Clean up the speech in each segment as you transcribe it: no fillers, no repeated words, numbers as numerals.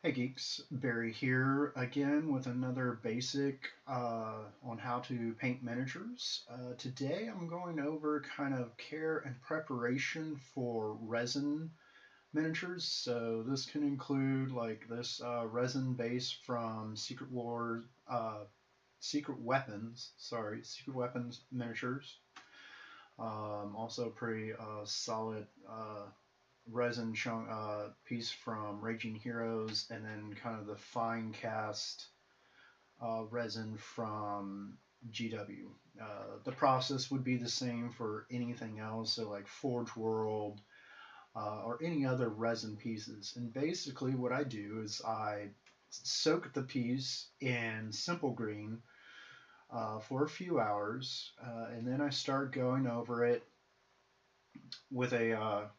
Hey geeks, Barry here again with another basic on how to paint miniatures. Today I'm going over kind of care and preparation for resin miniatures. So this can include like this resin base from Secret Weapons miniatures. Also pretty solid resin chunk piece from Raging Heroes, and then kind of the fine cast resin from GW. The process would be the same for anything else, so like Forge World or any other resin pieces. And basically, what I do is I soak the piece in simple green for a few hours, and then I start going over it with a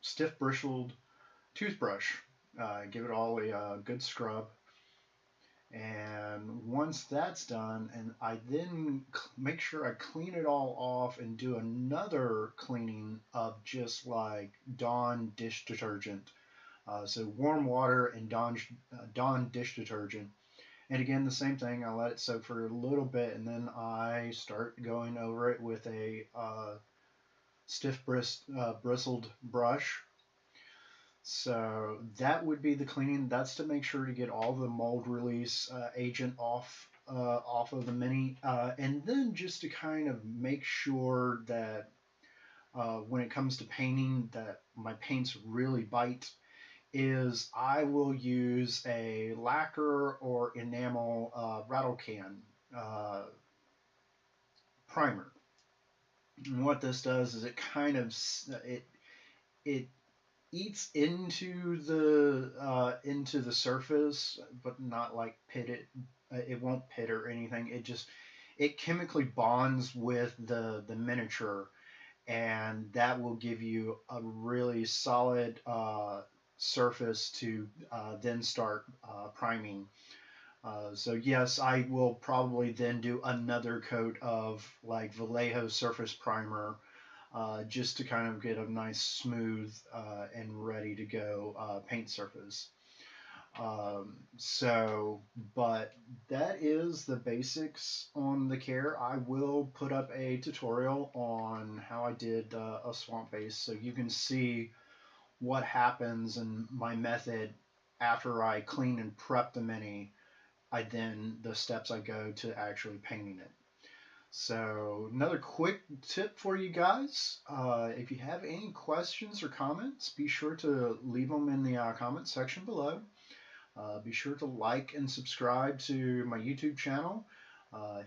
stiff bristled toothbrush. Give it all a good scrub. And once that's done, and I then make sure I clean it all off and do another cleaning of just like Dawn dish detergent. So warm water and Dawn dish detergent. And again, the same thing. I let it soak for a little bit, and then I start going over it with a stiff bristled brush. So that would be the cleaning. That's to make sure to get all the mold release agent off of the mini, and then just to kind of make sure that when it comes to painting, that my paints really bite. Is I will use a lacquer or enamel rattle can primer. And what this does is it kind of it eats into the surface, but not like pit it. It won't pit or anything. It chemically bonds with the miniature, and that will give you a really solid surface to then start priming. So yes, I will probably then do another coat of like Vallejo surface primer just to kind of get a nice smooth and ready to go paint surface. But that is the basics on the care. I will put up a tutorial on how I did a swamp base so you can see what happens and my method after I clean and prep the mini. The steps I go to actually painting it. So another quick tip for you guys, if you have any questions or comments, be sure to leave them in the comment section below. Be sure to like and subscribe to my YouTube channel.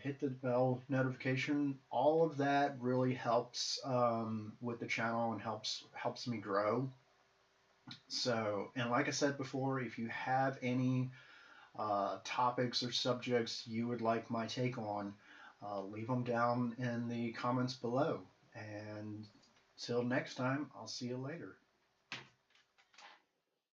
Hit the bell notification. All of that really helps with the channel and helps me grow. So, and like I said before, if you have any topics or subjects you would like my take on, leave them down in the comments below. And till next time, I'll see you later.